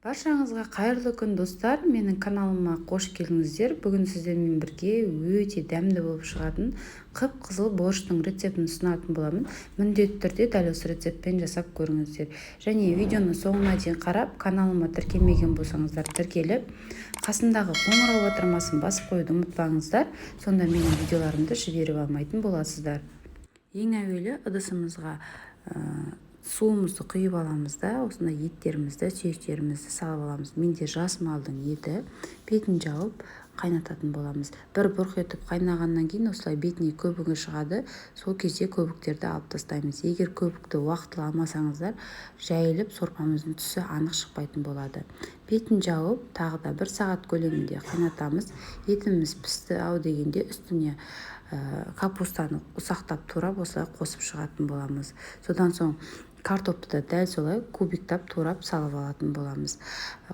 Баршаңызға қайырлы күн достар, менің каналыма қош келдіңіздер. Бүгін сіздермен бірге өте дәмді болып шығатын қып-қызыл борщтың рецептін ұсынатын боламын. Міндетті түрде дәл осы рецептпен жасап көріңіздер. Және видеоны соңына дейін қарап, каналыма тіркелмеген болсаңыздар тіркеліп, қасындағы қоңырау батырмасын басып қоюды ұмытпаңыздар. Сонда менің видеоларымды жіберіп алмайтын боласыздар. Ең әуелі ыдысымызға суымызды құйып аламыз да, осындай еттерімізді, сүйектерімізді салып аламыз. Менде жас малдың еті, бетін жауып қайнататын боламыз. Бір бұрқ етіп қайнағаннан кейін осылай бетіне көбігі шығады. Сол кезде көбіктерді алып тастаймыз. Егер көбікті уақытылы алмасаңыздар, жайылып сорпамыздың түсі анық шықпайтын болады. Бетін жауып, тағы да 1 сағат көлемінде қайнатамыз. Етіміз пісті ау дегенде үстіне капустаны ұсақтап турап осылай қосып шығатын боламыз. Содан соң картопты да дәл солай кубиктап турап салып алатын боламыз.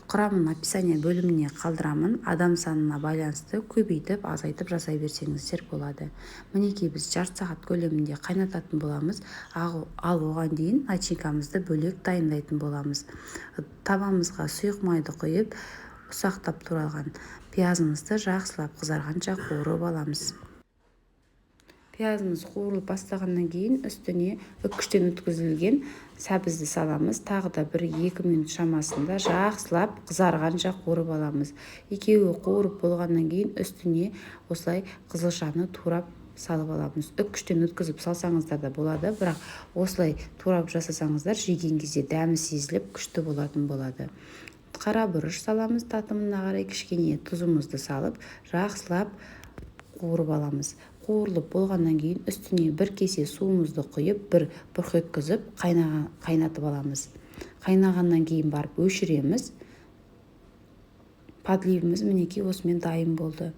Құрамын описание бөліміне қалдырамын. Адам санына байланысты көбейтіп, азайтып жасай берсеңіздер болады. Мінекей біз жарты сағат көлемінде қайнататын боламыз. Ал оған дейін начинкамызды бөлек дайындайтын боламыз. Табамызға сұйық майды құйып, ұсақтап туралған пиязымызды жақсылап қызарғанша қуырып аламыз. Пиязымыз қуырылып бастағаннан кейін үстіне үккіштен өткізілген сәбізді саламыз. Тағы да 1-2 минут шамасында жақсылап қызарғанша қуырып аламыз. Екеуі қуырып болғаннан кейін үстіне осылай қызылшаны турап салып аламыз. Үккіштен өткізіп салсаңыздар да болады, бірақ осылай турап жасасаңыздар жеген кезде дәмі сезіліп күшті болатын болады. Қара бұрыш саламыз, татымына қарай кішкене тұзымызды салып, жақсылап қуырып аламыз. Қуырылып болғаннан кейін үстіне 1 кесе суымызды құйып, 1 бұрқ еткізіп қайнатып аламыз. Қайнағаннан кейін барып өшіреміз. Подливіміз мінекей осымен дайын болды.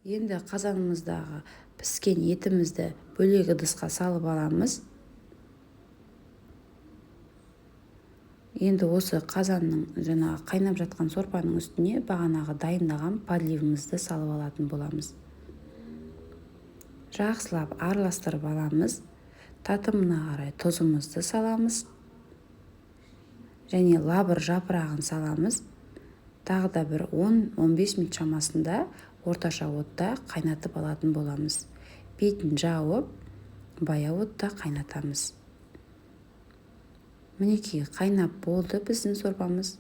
Енді қазанымыздағы піскен етімізді бөлек ыдысқа салып аламыз. Енді осы қазанның қайнап жатқан сорпаның үстіне бағанағы дайындаған подливімізді салып алатын боламыз. Жақсылап араластырып аламыз. Татымына қарай тұзымызды саламыз. Және лабыр жапырағын саламыз. Тағы да 10-15 минут шамасында орташа отта қайнатып алатын боламыз. Бетін жауып, баяу отта қайнатамыз. Мінекей қайнап болды біздің сорпамыз.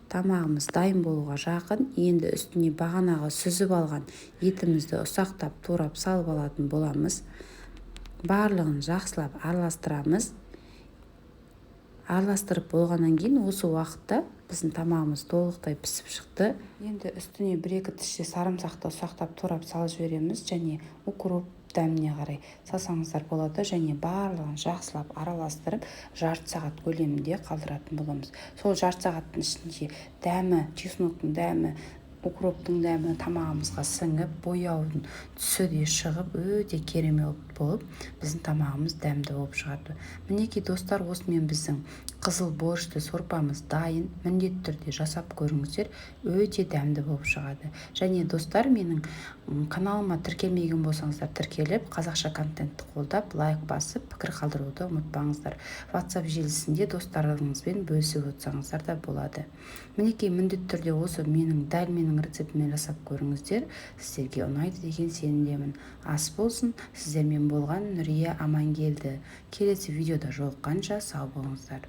Тамағымыз дайын болуға жақын. Енді үстіне бағанағы сүзіп алған етімізді ұсақтап турап салып алатын боламыз. Барлығын жақсылап араластырамыз. Араластырып болғаннан кейін осы уақытта біздің тамағымыз толықтай пісіп шықты. Енді үстіне 1-2 тісше сарымсақты ұсақтап турап салып жібереміз және укроп дәміне қарай салсаңыздар болады. Және барлығын жақсылап араластырып жарты сағат көлемінде қалдыратын боламыз. Сол жарты сағаттың ішінде дәмі, чесноктың дәмі, укроптың дәмі тамағымызға сіңіп, бояудың түсі де шығып, өте керемет болып, біздің тамағымыз дәмді болып шығады. Мінекей достар, осымен біздің қызыл борщты сорпамыз дайын. Міндетті түрде жасап көріңіздер, өте дәмді болып шығады. Және достар, менің каналыма тіркелмеген болсаңыздар тіркеліп, қазақша контентті қолдап, лайк басып, пікір қалдыруды ұмытпаңыздар. WhatsApp желісінде достарыңызбен бөлісіп өтсаңыздар да болады. Мінекей міндетті түрде осы дәл менің рецептімен жасап көріңіздер. Сіздерге ұнайды деген сенімдемін. Ас болсын, сіздермен болған Нұрия Амангелді. Келесі видеода жолыққанша сау болыңыздар.